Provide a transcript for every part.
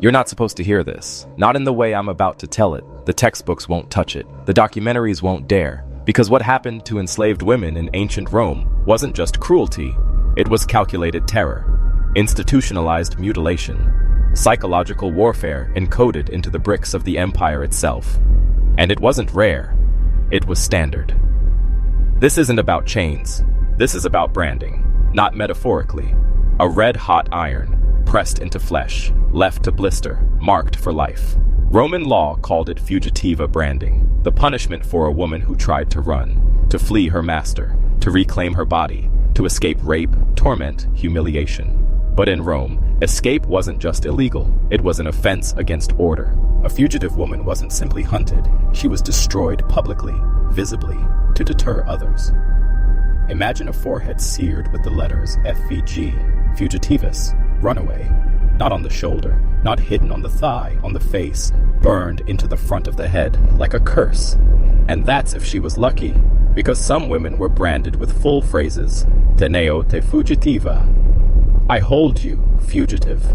You're not supposed to hear this. Not in the way I'm about to tell it. The textbooks won't touch it. The documentaries won't dare. Because what happened to enslaved women in ancient Rome wasn't just cruelty. It was calculated terror, institutionalized mutilation, psychological warfare encoded into the bricks of the empire itself. And it wasn't rare. It was standard. This isn't about chains. This is about branding, not metaphorically. A red-hot iron, pressed into flesh, left to blister, marked for life. Roman law called it fugitiva branding, the punishment for a woman who tried to run, to flee her master, to reclaim her body, to escape rape, torment, humiliation. But in Rome, escape wasn't just illegal, it was an offense against order. A fugitive woman wasn't simply hunted, she was destroyed publicly, visibly, to deter others. Imagine a forehead seared with the letters FVG, fugitivus, runaway. Not on the shoulder, not hidden on the thigh, on the face, burned into the front of the head like a curse. And that's if she was lucky, because some women were branded with full phrases, Teneo te fugitiva, I hold you, fugitive,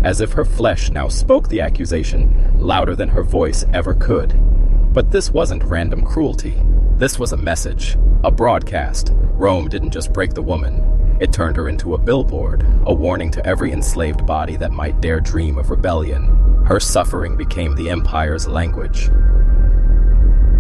as if her flesh now spoke the accusation louder than her voice ever could. But this wasn't random cruelty. This was a message, a broadcast. Rome didn't just break the woman. It turned her into a billboard, a warning to every enslaved body that might dare dream of rebellion. Her suffering became the empire's language.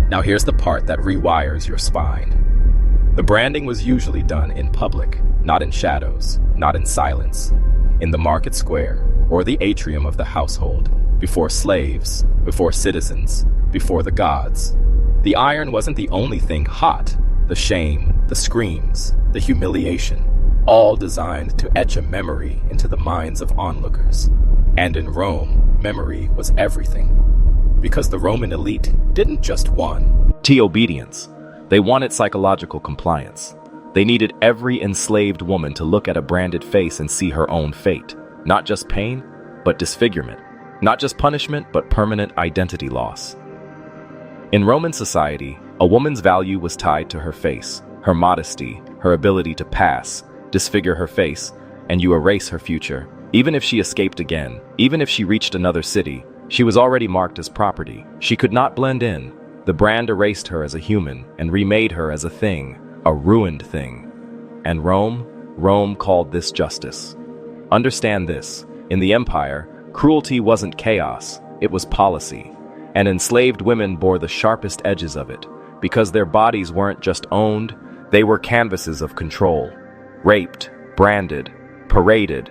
Now here's the part that rewires your spine. The branding was usually done in public, not in shadows, not in silence. In the market square, or the atrium of the household, before slaves, before citizens, before the gods. The iron wasn't the only thing hot. The shame, the screams, the humiliation, all designed to etch a memory into the minds of onlookers. And in Rome, memory was everything. Because the Roman elite didn't just want obedience. They wanted psychological compliance. They needed every enslaved woman to look at a branded face and see her own fate. Not just pain, but disfigurement. Not just punishment, but permanent identity loss. In Roman society, a woman's value was tied to her face, her modesty, her ability to pass, disfigure her face, and you erase her future. Even if she escaped again, even if she reached another city, she was already marked as property. She could not blend in. The brand erased her as a human and remade her as a thing, a ruined thing. And Rome called this justice. Understand this, in the empire, cruelty wasn't chaos, it was policy. And enslaved women bore the sharpest edges of it, because their bodies weren't just owned, they were canvases of control. Raped, branded, paraded,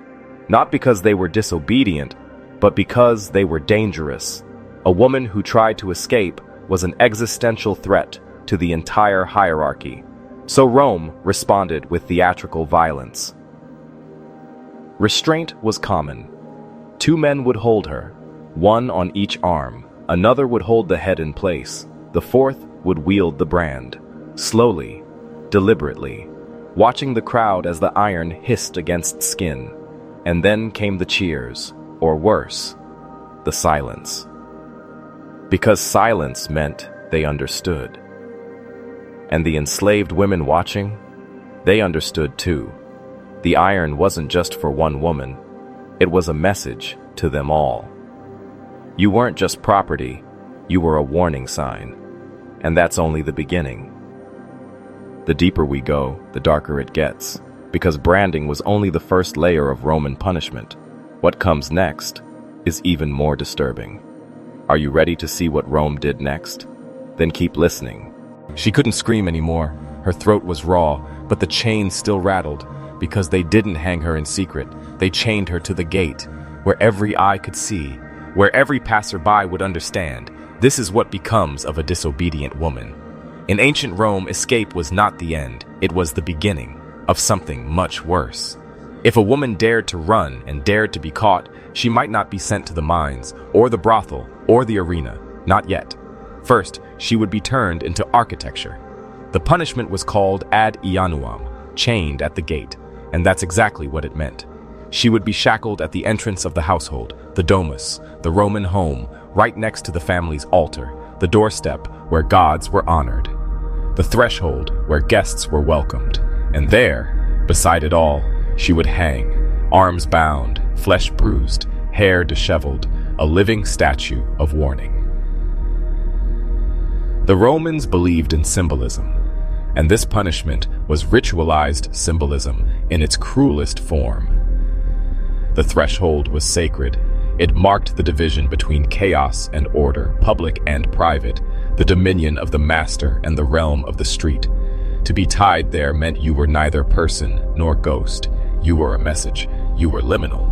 not because they were disobedient, but because they were dangerous. A woman who tried to escape was an existential threat to the entire hierarchy. So Rome responded with theatrical violence. Restraint was common. 2 men would hold her, one on each arm. Another would hold the head in place. The 4th would wield the brand, slowly, deliberately, watching the crowd as the iron hissed against skin. And then came the cheers, or worse, the silence. Because silence meant they understood. And the enslaved women watching, they understood too. The iron wasn't just for one woman, it was a message to them all. You weren't just property, you were a warning sign. And that's only the beginning. The deeper we go, the darker it gets, because branding was only the first layer of Roman punishment. What comes next is even more disturbing. Are you ready to see what Rome did next? Then keep listening. She couldn't scream anymore. Her throat was raw, but the chains still rattled, because they didn't hang her in secret. They chained her to the gate, where every eye could see, where every passerby would understand. This is what becomes of a disobedient woman. In ancient Rome, escape was not the end. It was the beginning of something much worse. If a woman dared to run and dared to be caught, she might not be sent to the mines, or the brothel, or the arena. Not yet. First, she would be turned into architecture. The punishment was called ad ianuam, chained at the gate, and that's exactly what it meant. She would be shackled at the entrance of the household, the domus, the Roman home, right next to the family's altar, the doorstep where gods were honored, the threshold where guests were welcomed. And there, beside it all, she would hang, arms bound, flesh bruised, hair disheveled, a living statue of warning. The Romans believed in symbolism, and this punishment was ritualized symbolism in its cruelest form. The threshold was sacred. It marked the division between chaos and order, public and private, the dominion of the master and the realm of the street. To be tied there meant you were neither person nor ghost. You were a message. You were liminal.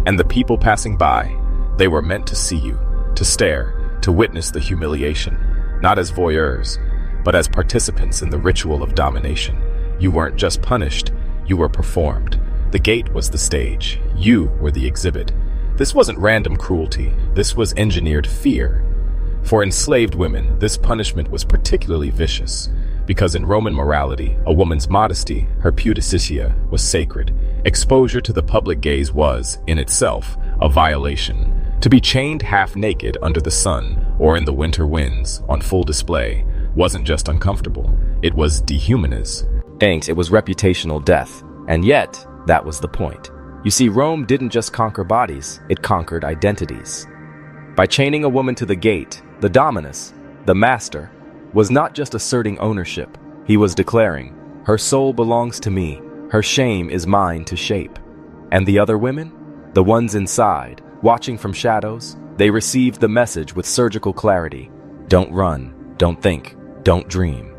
And the people passing by, they were meant to see you, to stare, to witness the humiliation, not as voyeurs, but as participants in the ritual of domination. You weren't just punished, you were performed. The gate was the stage. You were the exhibit. This wasn't random cruelty. This was engineered fear. For enslaved women, this punishment was particularly vicious, because in Roman morality, a woman's modesty, her pudicitia, was sacred. Exposure to the public gaze was, in itself, a violation. To be chained half-naked under the sun, or in the winter winds, on full display, wasn't just uncomfortable, it was dehumanizing. It was reputational death, and yet, that was the point. You see, Rome didn't just conquer bodies, it conquered identities. By chaining a woman to the gate, the dominus, the master, was not just asserting ownership. He was declaring, her soul belongs to me, her shame is mine to shape. And the other women? The ones inside, watching from shadows, they received the message with surgical clarity. Don't run, don't think, don't dream.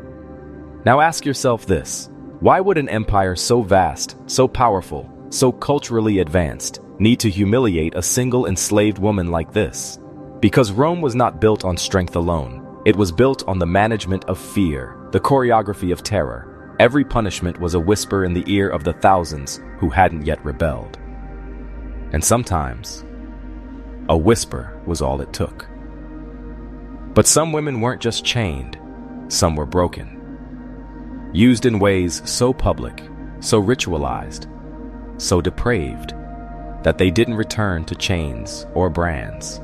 Now ask yourself this. Why would an empire so vast, so powerful, so culturally advanced, need to humiliate a single enslaved woman like this? Because Rome was not built on strength alone. It was built on the management of fear, the choreography of terror. Every punishment was a whisper in the ear of the thousands who hadn't yet rebelled. And sometimes, a whisper was all it took. But some women weren't just chained, some were broken. Used in ways so public, so ritualized, so depraved, that they didn't return to chains or brands.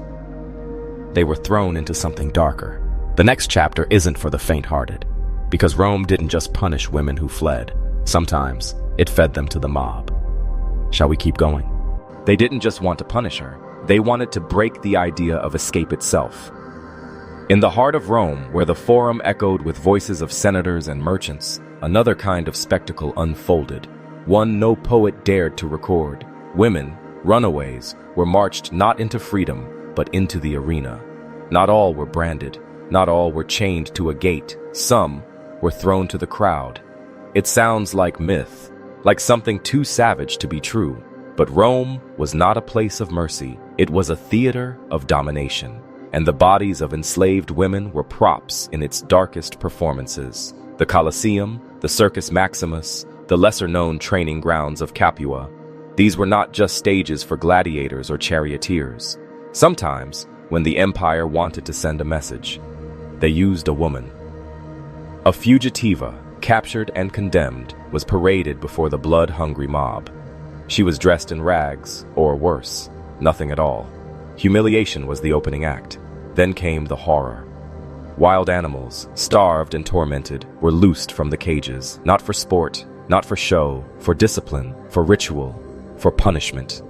They were thrown into something darker. The next chapter isn't for the faint-hearted, because Rome didn't just punish women who fled. Sometimes, it fed them to the mob. Shall we keep going? They didn't just want to punish her. They wanted to break the idea of escape itself. In the heart of Rome, where the forum echoed with voices of senators and merchants, another kind of spectacle unfolded, one no poet dared to record. Women, runaways, were marched not into freedom, but into the arena. Not all were branded. Not all were chained to a gate. Some were thrown to the crowd. It sounds like myth, like something too savage to be true. But Rome was not a place of mercy. It was a theater of domination. And the bodies of enslaved women were props in its darkest performances. The Colosseum, the Circus Maximus, the lesser-known training grounds of Capua. These were not just stages for gladiators or charioteers. Sometimes, when the empire wanted to send a message, they used a woman. A fugitiva, captured and condemned, was paraded before the blood-hungry mob. She was dressed in rags, or worse, nothing at all. Humiliation was the opening act. Then came the horror. Wild animals, starved and tormented, were loosed from the cages, not for sport, not for show, for discipline, for ritual, for punishment.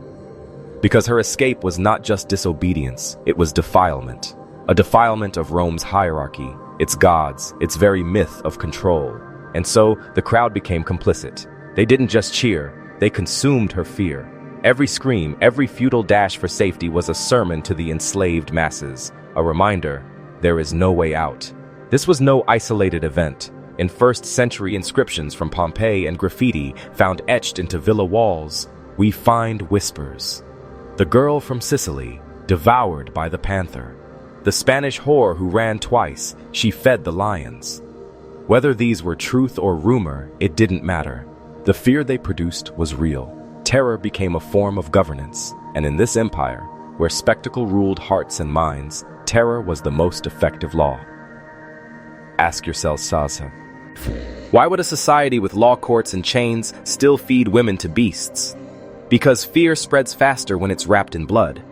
Because her escape was not just disobedience, it was defilement. A defilement of Rome's hierarchy, its gods, its very myth of control. And so, the crowd became complicit. They didn't just cheer, they consumed her fear. Every scream, every futile dash for safety was a sermon to the enslaved masses. A reminder, there is no way out. This was no isolated event. In first-century inscriptions from Pompeii and graffiti found etched into villa walls, we find whispers. The girl from Sicily, devoured by the panther. The Spanish whore who ran twice, she fed the lions. Whether these were truth or rumor, it didn't matter. The fear they produced was real. Terror became a form of governance, and in this empire, where spectacle ruled hearts and minds, terror was the most effective law. Ask yourself, Sasa, why would a society with law courts and chains still feed women to beasts? Because fear spreads faster when it's wrapped in blood.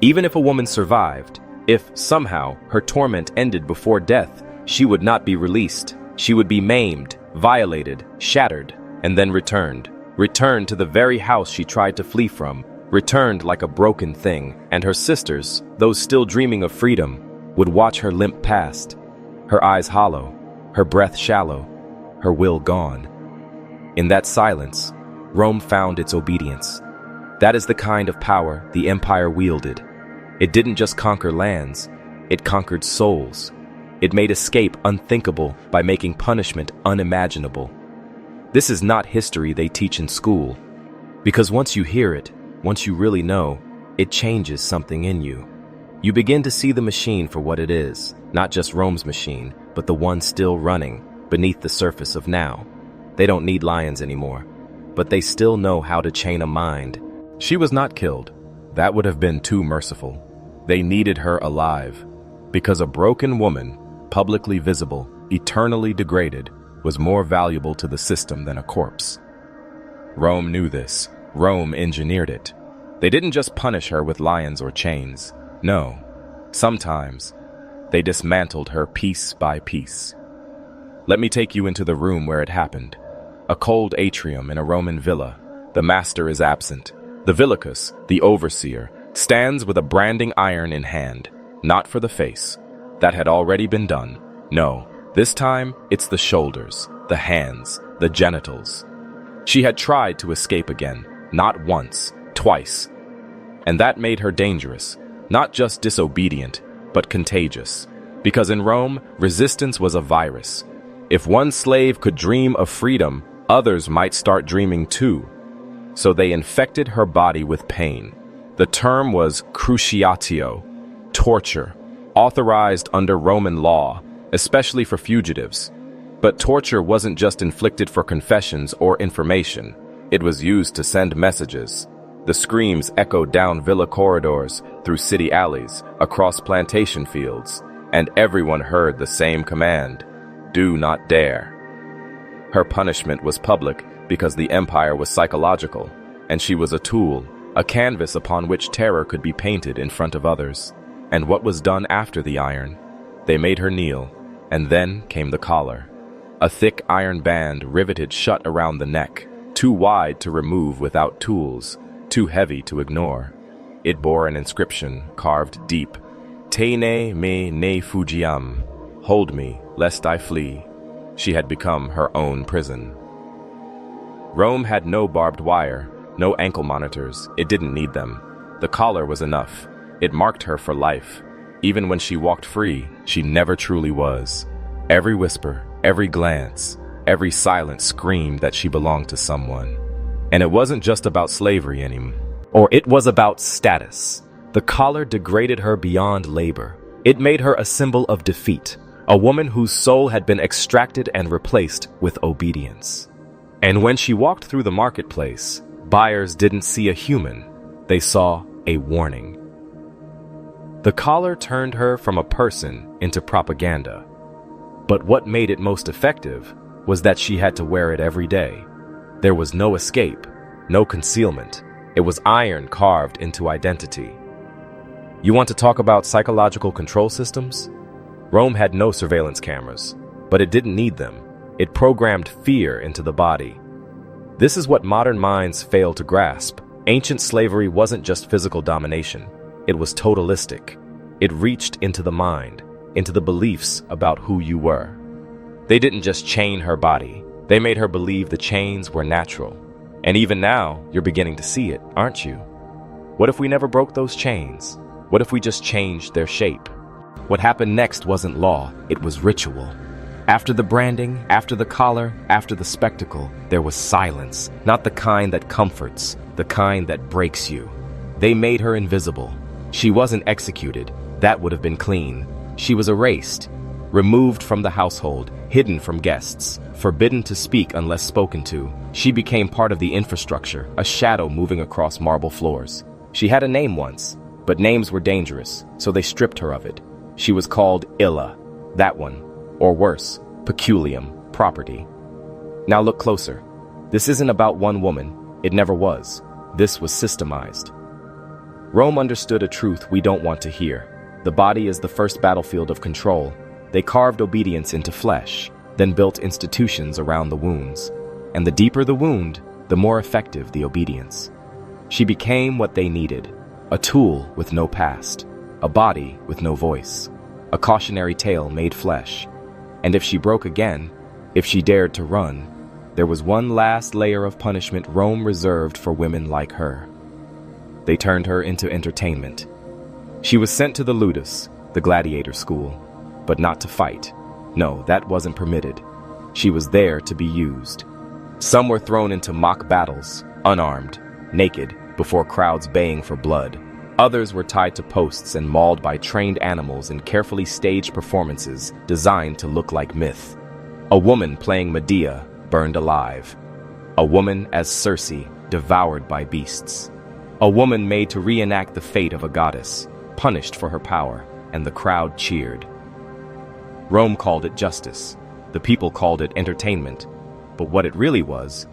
Even if a woman survived, if somehow her torment ended before death, she would not be released. She would be maimed, violated, shattered, and then returned to the very house she tried to flee from, returned like a broken thing, and her sisters, those still dreaming of freedom, would watch her limp past, her eyes hollow, her breath shallow, her will gone. In that silence, Rome found its obedience. That is the kind of power the empire wielded. It didn't just conquer lands, it conquered souls. It made escape unthinkable by making punishment unimaginable. This is not history they teach in school, because once you hear it, once you really know, it changes something in you. You begin to see the machine for what it is, not just Rome's machine, but the one still running beneath the surface of now. They don't need lions anymore, but they still know how to chain a mind. She was not killed. That would have been too merciful. They needed her alive, because a broken woman, publicly visible, eternally degraded, was more valuable to the system than a corpse. Rome knew this. Rome engineered it. They didn't just punish her with lions or chains. No. Sometimes, they dismantled her piece by piece. Let me take you into the room where it happened. A cold atrium in a Roman villa. The master is absent. The villicus, the overseer, stands with a branding iron in hand. Not for the face. That had already been done. No, this time it's the shoulders, the hands, the genitals. She had tried to escape again, not once, twice. And that made her dangerous, not just disobedient, but contagious. Because in Rome, resistance was a virus. If one slave could dream of freedom, others might start dreaming too. So they infected her body with pain. The term was cruciatio, torture, authorized under Roman law, especially for fugitives. But torture wasn't just inflicted for confessions or information. It was used to send messages. The screams echoed down villa corridors, through city alleys, across plantation fields, and everyone heard the same command: do not dare. Her punishment was public because the empire was psychological, and she was a tool, a canvas upon which terror could be painted in front of others. And what was done after the iron? They made her kneel, and then came the collar. A thick iron band riveted shut around the neck, too wide to remove without tools, too heavy to ignore. It bore an inscription carved deep: Tene me ne fugiam, hold me, lest I flee. She had become her own prison. Rome had no barbed wire, no ankle monitors. It didn't need them. The collar was enough. It marked her for life. Even when she walked free, she never truly was. Every whisper, every glance, every silent screamed that she belonged to someone. And it wasn't just about slavery anymore, or it was about status. The collar degraded her beyond labor. It made her a symbol of defeat, a woman whose soul had been extracted and replaced with obedience. And when she walked through the marketplace, buyers didn't see a human. They saw a warning. The collar turned her from a person into propaganda. But what made it most effective was that she had to wear it every day. There was no escape, no concealment. It was iron carved into identity. You want to talk about psychological control systems? Rome had no surveillance cameras, but it didn't need them. It programmed fear into the body. This is what modern minds fail to grasp. Ancient slavery wasn't just physical domination. It was totalistic. It reached into the mind, into the beliefs about who you were. They didn't just chain her body. They made her believe the chains were natural. And even now, you're beginning to see it, aren't you? What if we never broke those chains? What if we just changed their shape? What happened next wasn't law, it was ritual. After the branding, after the collar, after the spectacle, there was silence. Not the kind that comforts, the kind that breaks you. They made her invisible. She wasn't executed. That would have been clean. She was erased, removed from the household, hidden from guests, forbidden to speak unless spoken to. She became part of the infrastructure, a shadow moving across marble floors. She had a name once, but names were dangerous, so they stripped her of it. She was called Illa, that one, or worse, peculium, property. Now look closer. This isn't about one woman. It never was. This was systemized. Rome understood a truth we don't want to hear. The body is the first battlefield of control. They carved obedience into flesh, then built institutions around the wounds. And the deeper the wound, the more effective the obedience. She became what they needed, a tool with no past, a body with no voice, a cautionary tale made flesh. And if she broke again, if she dared to run, there was one last layer of punishment Rome reserved for women like her. They turned her into entertainment. She was sent to the ludus, the gladiator school, but not to fight. No, that wasn't permitted. She was there to be used. Some were thrown into mock battles, unarmed, naked, before crowds baying for blood. Others were tied to posts and mauled by trained animals in carefully staged performances designed to look like myth. A woman playing Medea burned alive. A woman as Circe devoured by beasts. A woman made to reenact the fate of a goddess, punished for her power, and the crowd cheered. Rome called it justice. The people called it entertainment. But what it really was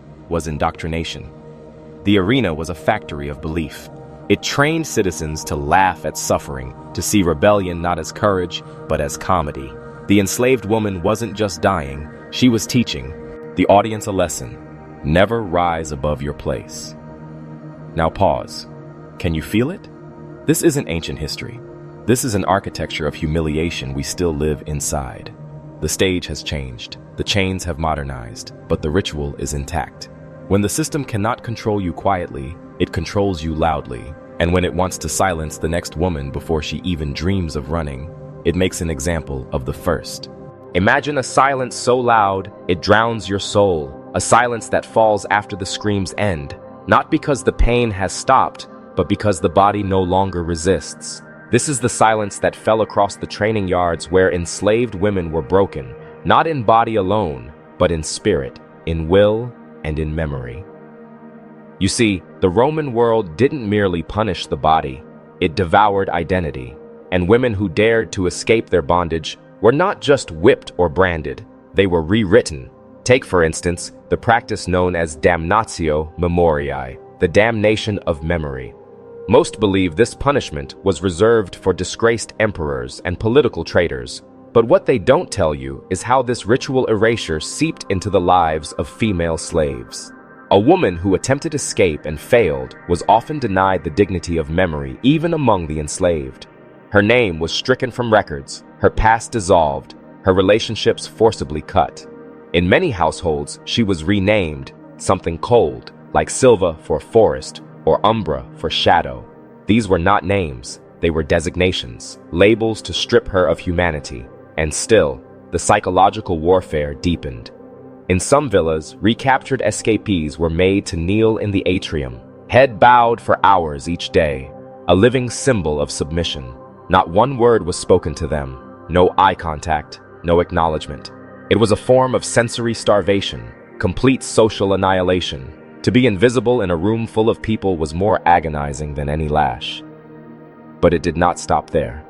indoctrination. The arena was a factory of belief. It trained citizens to laugh at suffering, to see rebellion not as courage, but as comedy. The enslaved woman wasn't just dying, she was teaching the audience a lesson. Never rise above your place. Now pause. Can you feel it? This isn't ancient history. This is an architecture of humiliation we still live inside. The stage has changed, the chains have modernized, but the ritual is intact. When the system cannot control you quietly, it controls you loudly. And when it wants to silence the next woman before she even dreams of running, it makes an example of the first. Imagine a silence so loud, it drowns your soul. A silence that falls after the screams end, not because the pain has stopped, but because the body no longer resists. This is the silence that fell across the training yards where enslaved women were broken, not in body alone, but in spirit, in will, and in memory. You see, the Roman world didn't merely punish the body, it devoured identity, and women who dared to escape their bondage were not just whipped or branded, they were rewritten. Take, for instance, the practice known as damnatio memoriae, the damnation of memory. Most believe this punishment was reserved for disgraced emperors and political traitors, but what they don't tell you is how this ritual erasure seeped into the lives of female slaves. A woman who attempted escape and failed was often denied the dignity of memory even among the enslaved. Her name was stricken from records, her past dissolved, her relationships forcibly cut. In many households, she was renamed something cold, like Silva for forest or Umbra for shadow. These were not names, they were designations, labels to strip her of humanity. And still, the psychological warfare deepened. In some villas, recaptured escapees were made to kneel in the atrium, head bowed for hours each day, a living symbol of submission. Not one word was spoken to them, no eye contact, no acknowledgement. It was a form of sensory starvation, complete social annihilation. To be invisible in a room full of people was more agonizing than any lash. But it did not stop there.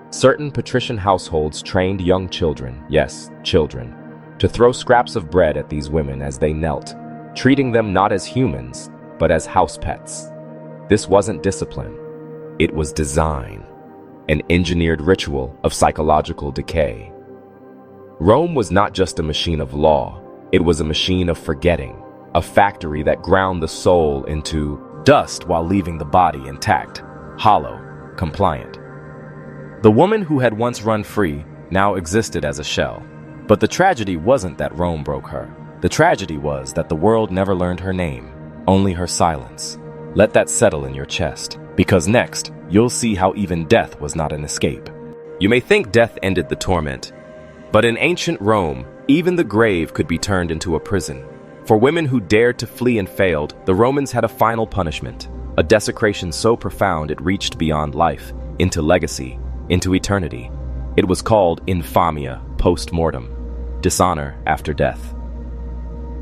Certain patrician households trained young children, yes, children, to throw scraps of bread at these women as they knelt, treating them not as humans, but as house pets. This wasn't discipline. It was design, an engineered ritual of psychological decay. Rome was not just a machine of law, it was a machine of forgetting, a factory that ground the soul into dust while leaving the body intact, hollow, compliant. The woman who had once run free now existed as a shell. But the tragedy wasn't that Rome broke her. The tragedy was that the world never learned her name, only her silence. Let that settle in your chest, because next, you'll see how even death was not an escape. You may think death ended the torment, but in ancient Rome, even the grave could be turned into a prison. For women who dared to flee and failed, the Romans had a final punishment, a desecration so profound it reached beyond life, into legacy, into eternity. It was called infamia post-mortem, dishonor after death.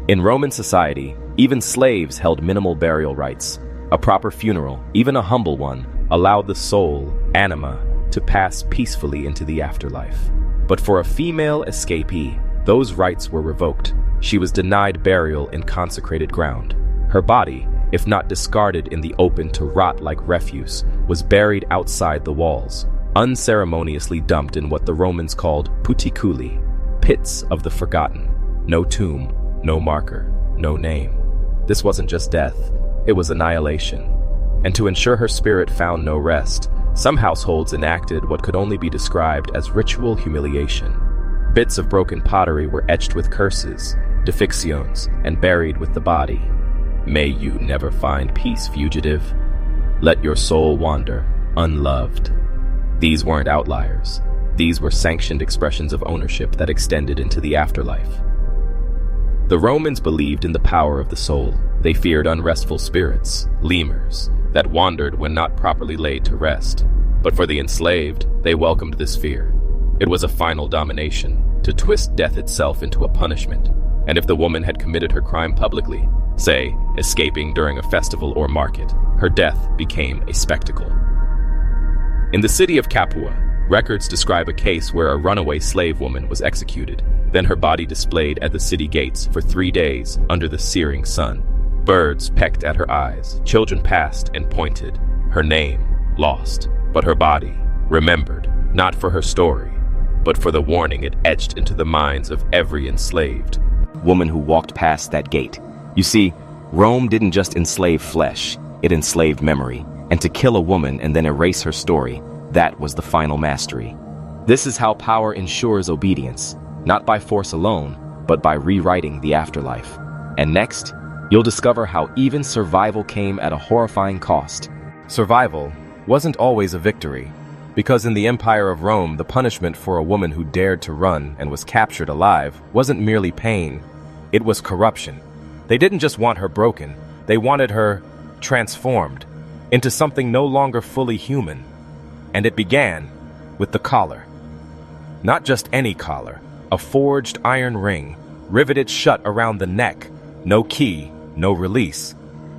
In Roman society, even slaves held minimal burial rites. A proper funeral, even a humble one, allowed the soul, anima, to pass peacefully into the afterlife. But for a female escapee, those rites were revoked. She was denied burial in consecrated ground. Her body, if not discarded in the open to rot like refuse, was buried outside the walls, unceremoniously dumped in what the Romans called puticuli, pits of the forgotten. No tomb, no marker, no name. This wasn't just death, it was annihilation. and to ensure her spirit found no rest, some households enacted what could only be described as ritual humiliation. Bits of broken pottery were etched with curses, depictions, and buried with the body. May you never find peace, fugitive. Let your soul wander, unloved. These weren't outliers. These were sanctioned expressions of ownership that extended into the afterlife. The Romans believed in the power of the soul. They feared unrestful spirits, lemurs, that wandered when not properly laid to rest. But for the enslaved, they welcomed this fear. It was a final domination, to twist death itself into a punishment. And if the woman had committed her crime publicly, say, escaping during a festival or market, her death became a spectacle. In the city of Capua, records describe a case where a runaway slave woman was executed, then her body displayed at the city gates for 3 days under the searing sun. Birds pecked at her eyes, children passed and pointed, her name lost, but her body remembered, not for her story, but for the warning it etched into the minds of every enslaved woman who walked past that gate. You see, Rome didn't just enslave flesh, it enslaved memory, and to kill a woman and then erase her story, that was the final mastery. This is how power ensures obedience, not by force alone, but by rewriting the afterlife. And next, you'll discover how even survival came at a horrifying cost. Survival wasn't always a victory, because in the Empire of Rome, the punishment for a woman who dared to run and was captured alive wasn't merely pain, it was corruption. They didn't just want her broken, they wanted her transformed into something no longer fully human. And it began with the collar. Not just any collar, a forged iron ring, riveted shut around the neck, no key, no release.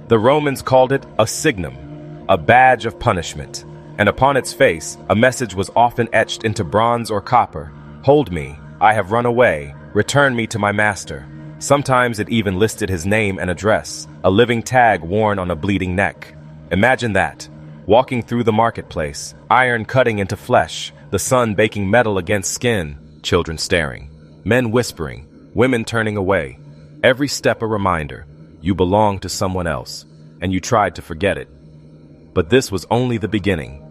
The Romans called it a signum, a badge of punishment, and upon its face, a message was often etched into bronze or copper. Hold me, I have run away, return me to my master. Sometimes it even listed his name and address, a living tag worn on a bleeding neck. Imagine that. Walking through the marketplace, iron cutting into flesh, the sun baking metal against skin, children staring, men whispering, women turning away. Every step a reminder, you belong to someone else, and you tried to forget it. But this was only the beginning.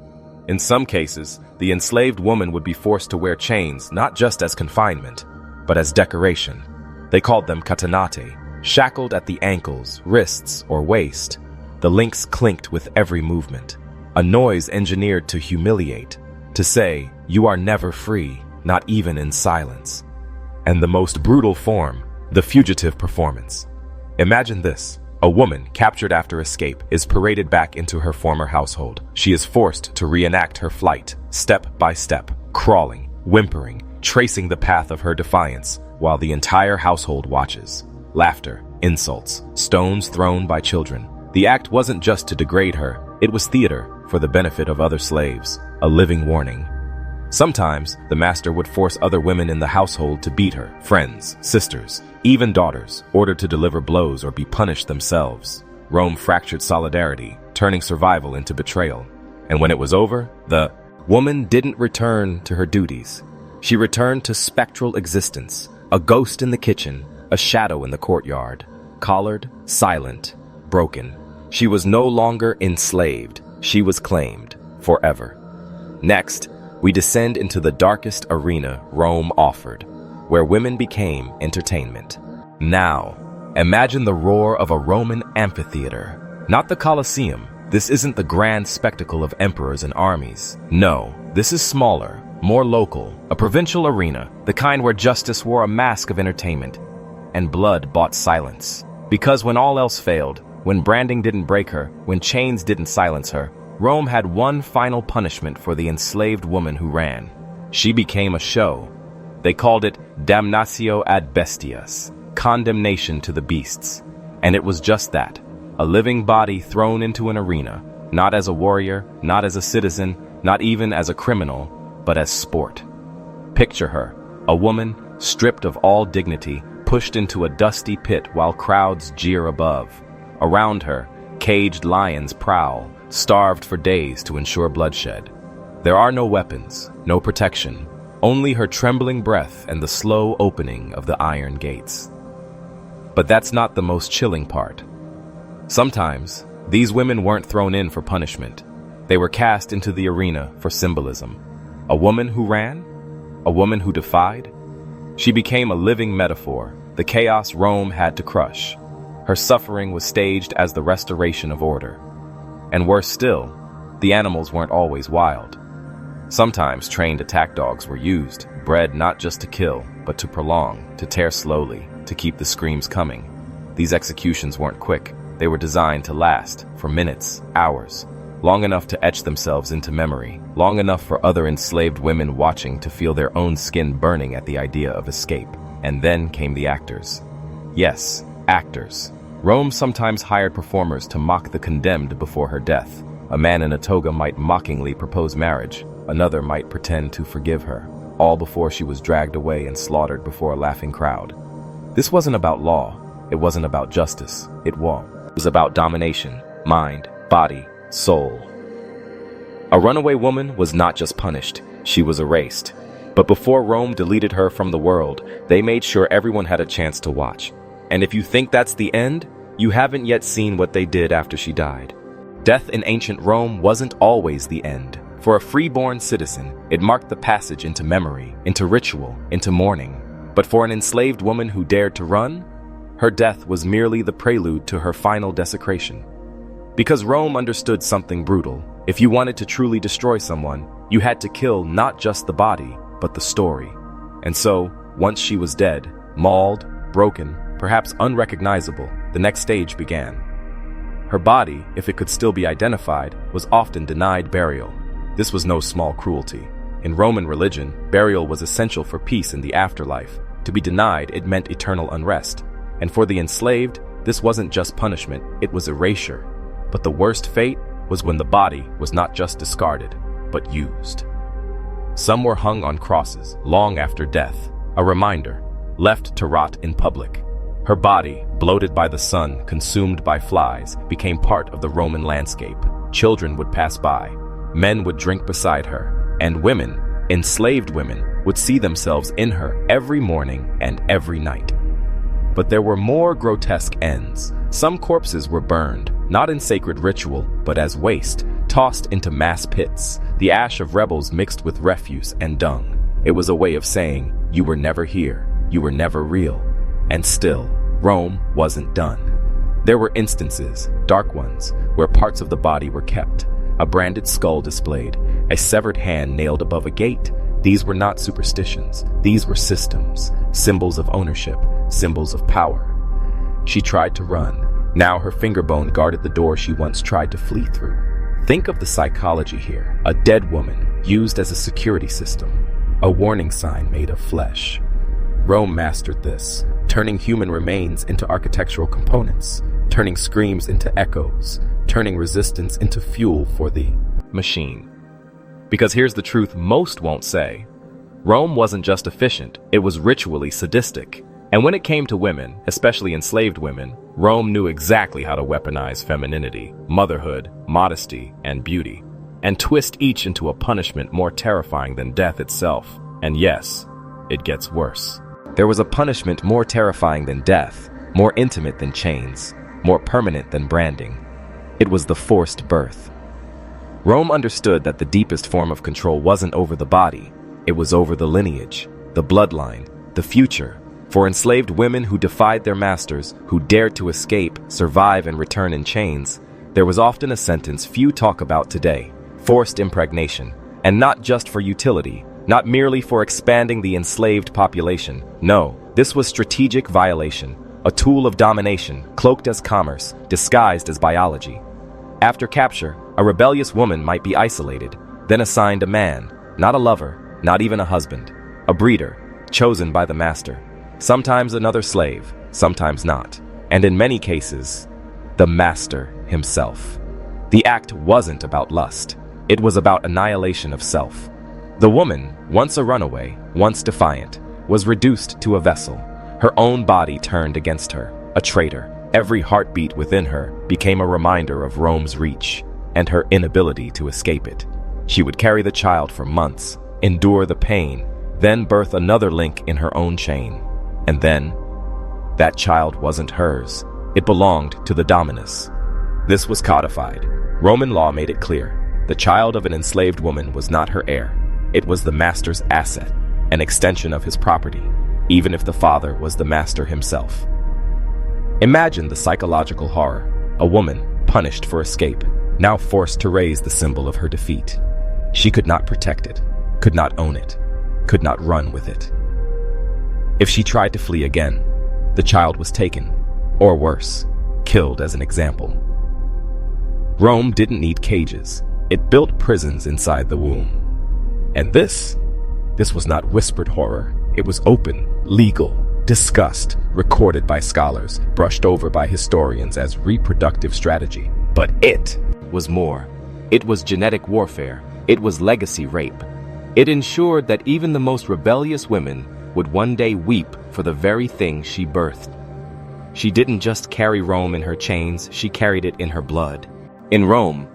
In some cases, the enslaved woman would be forced to wear chains not just as confinement, but as decoration. They called them catenate, shackled at the ankles, wrists, or waist. The links clinked with every movement, a noise engineered to humiliate, to say, you are never free, not even in silence. And the most brutal form, the fugitive performance. Imagine this. A woman captured after escape is paraded back into her former household. She is forced to reenact her flight, step by step, crawling, whimpering, tracing the path of her defiance, while the entire household watches. Laughter, insults, stones thrown by children. The act wasn't just to degrade her, it was theater for the benefit of other slaves, a living warning. Sometimes, the master would force other women in the household to beat her, friends, sisters, even daughters, ordered to deliver blows or be punished themselves. Rome fractured solidarity, turning survival into betrayal. And when it was over, the woman didn't return to her duties. She returned to spectral existence, a ghost in the kitchen, a shadow in the courtyard, collared, silent, broken. She was no longer enslaved. She was claimed forever. Next, we descend into the darkest arena Rome offered, where women became entertainment. Now, imagine the roar of a Roman amphitheater. Not the Colosseum. This isn't the grand spectacle of emperors and armies. No, this is smaller, more local, a provincial arena, the kind where justice wore a mask of entertainment, and blood bought silence. Because when all else failed, when branding didn't break her, when chains didn't silence her, Rome had one final punishment for the enslaved woman who ran. She became a show. They called it damnatio ad bestias, condemnation to the beasts. And it was just that, a living body thrown into an arena, not as a warrior, not as a citizen, not even as a criminal, but as sport. Picture her, a woman, stripped of all dignity, pushed into a dusty pit while crowds jeer above. Around her, caged lions prowl, starved for days to ensure bloodshed. There are no weapons, no protection, only her trembling breath and the slow opening of the iron gates. But that's not the most chilling part. Sometimes, These women weren't thrown in for punishment. They were cast into the arena for symbolism. A woman who ran? A woman who defied? She became a living metaphor, the chaos Rome had to crush. Her suffering was staged as the restoration of order. And worse still, the animals weren't always wild. Sometimes trained attack dogs were used, bred not just to kill, but to prolong, to tear slowly, to keep the screams coming. These executions weren't quick. They were designed to last for minutes, hours, long enough to etch themselves into memory, long enough for other enslaved women watching to feel their own skin burning at the idea of escape. And then came the actors. Yes, actors. Rome sometimes hired performers to mock the condemned before her death. A man in a toga might mockingly propose marriage. Another might pretend to forgive her, all before she was dragged away and slaughtered before a laughing crowd. This wasn't about law. It wasn't about justice. It was about domination, mind, body, soul. A runaway woman was not just punished, she was erased. But before Rome deleted her from the world, they made sure everyone had a chance to watch. And if you think that's the end, you haven't yet seen what they did after she died. Death in ancient Rome wasn't always the end. For a freeborn citizen, it marked the passage into memory, into ritual, into mourning. But for an enslaved woman who dared to run, her death was merely the prelude to her final desecration. Because Rome understood something brutal. If you wanted to truly destroy someone, you had to kill not just the body, but the story. And so, once she was dead, mauled, broken, perhaps unrecognizable, the next stage began. Her body, if it could still be identified, was often denied burial. This was no small cruelty. In Roman religion, burial was essential for peace in the afterlife. To be denied, it meant eternal unrest. And for the enslaved, this wasn't just punishment, it was erasure. But the worst fate was when the body was not just discarded, but used. Some were hung on crosses long after death, a reminder, left to rot in public. Her body, bloated by the sun, consumed by flies, became part of the Roman landscape. Children would pass by, men would drink beside her, and women, enslaved women, would see themselves in her every morning and every night. But there were more grotesque ends. Some corpses were burned, not in sacred ritual, but as waste, tossed into mass pits, the ash of rebels mixed with refuse and dung. It was a way of saying, you were never here, you were never real. And still, Rome wasn't done. There were instances, dark ones, where parts of the body were kept. A branded skull displayed, a severed hand nailed above a gate. These were not superstitions, these were systems, symbols of ownership, symbols of power. She tried to run. Now her finger bone guarded the door she once tried to flee through. Think of the psychology here. A dead woman used as a security system, a warning sign made of flesh. Rome mastered this, turning human remains into architectural components, turning screams into echoes, turning resistance into fuel for the machine. Because here's the truth most won't say. Rome wasn't just efficient, it was ritually sadistic. And when it came to women, especially enslaved women, Rome knew exactly how to weaponize femininity, motherhood, modesty, and beauty, and twist each into a punishment more terrifying than death itself. And yes, it gets worse. There was a punishment more terrifying than death, more intimate than chains, more permanent than branding. It was the forced birth. Rome understood that the deepest form of control wasn't over the body, it was over the lineage, the bloodline, the future. For enslaved women who defied their masters, who dared to escape, survive, and return in chains, there was often a sentence few talk about today: forced impregnation. And not just for utility, not merely for expanding the enslaved population. No, this was strategic violation, a tool of domination, cloaked as commerce, disguised as biology. After capture, a rebellious woman might be isolated, then assigned a man, not a lover, not even a husband, a breeder, chosen by the master. Sometimes another slave, sometimes not, and in many cases, the master himself. The act wasn't about lust, it was about annihilation of self. The woman, once a runaway, once defiant, was reduced to a vessel, her own body turned against her, a traitor. Every heartbeat within her became a reminder of Rome's reach and her inability to escape it. She would carry the child for months, endure the pain, then birth another link in her own chain. And then, that child wasn't hers. It belonged to the dominus. This was codified. Roman law made it clear. The child of an enslaved woman was not her heir. It was the master's asset, an extension of his property, even if the father was the master himself. Imagine the psychological horror. A woman, punished for escape, now forced to raise the symbol of her defeat. She could not protect it, could not own it, could not run with it. If she tried to flee again, the child was taken, or worse, killed as an example. Rome didn't need cages. It built prisons inside the womb. And this was not whispered horror. It was open, legal, discussed, recorded by scholars, brushed over by historians as reproductive strategy. But it was more. It was genetic warfare. It was legacy rape. It ensured that even the most rebellious women would one day weep for the very thing she birthed. She didn't just carry Rome in her chains, she carried it in her blood. In Rome,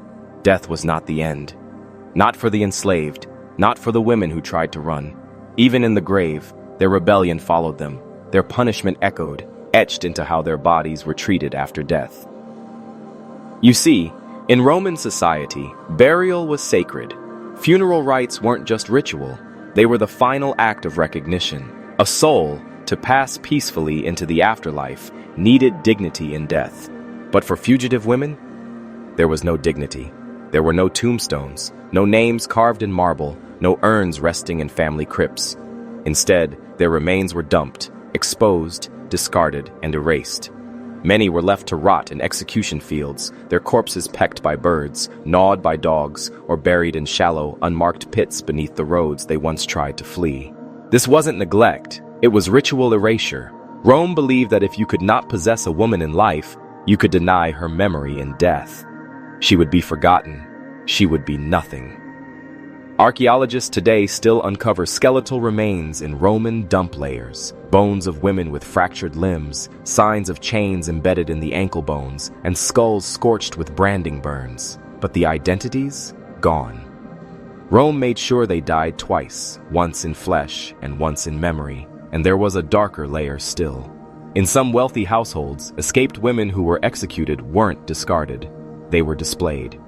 death was not the end. Not for the enslaved, not for the women who tried to run. Even in the grave, their rebellion followed them. Their punishment echoed, etched into how their bodies were treated after death. You see, in Roman society, burial was sacred. Funeral rites weren't just ritual, they were the final act of recognition. A soul, to pass peacefully into the afterlife, needed dignity in death. But for fugitive women, there was no dignity. There were no tombstones, no names carved in marble, no urns resting in family crypts. Instead, their remains were dumped, exposed, discarded, and erased. Many were left to rot in execution fields, their corpses pecked by birds, gnawed by dogs, or buried in shallow, unmarked pits beneath the roads they once tried to flee. This wasn't neglect, it was ritual erasure. Rome believed that if you could not possess a woman in life, you could deny her memory in death. She would be forgotten. She would be nothing. Archaeologists today still uncover skeletal remains in Roman dump layers, bones of women with fractured limbs, signs of chains embedded in the ankle bones, and skulls scorched with branding burns. But the identities? Gone. Rome made sure they died twice, once in flesh and once in memory, and there was a darker layer still. In some wealthy households, escaped women who were executed weren't discarded. They were displayed.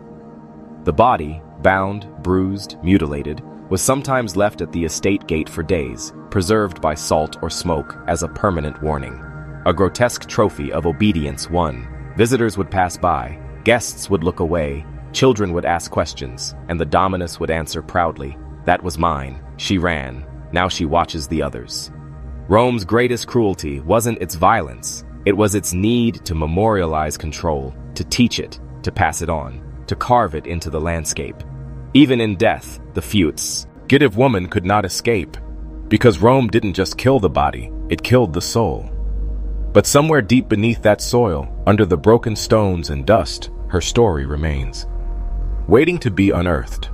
The body, bound, bruised, mutilated, was sometimes left at the estate gate for days, preserved by salt or smoke as a permanent warning. A grotesque trophy of obedience won. Visitors would pass by, guests would look away, children would ask questions, and the dominus would answer proudly, "That was mine. She ran. Now she watches the others." Rome's greatest cruelty wasn't its violence. It was its need to memorialize control, to teach it, to pass it on, to carve it into the landscape. Even in death, the fugitive woman could not escape, because Rome didn't just kill the body, it killed the soul. But somewhere deep beneath that soil, under the broken stones and dust, her story remains, waiting to be unearthed.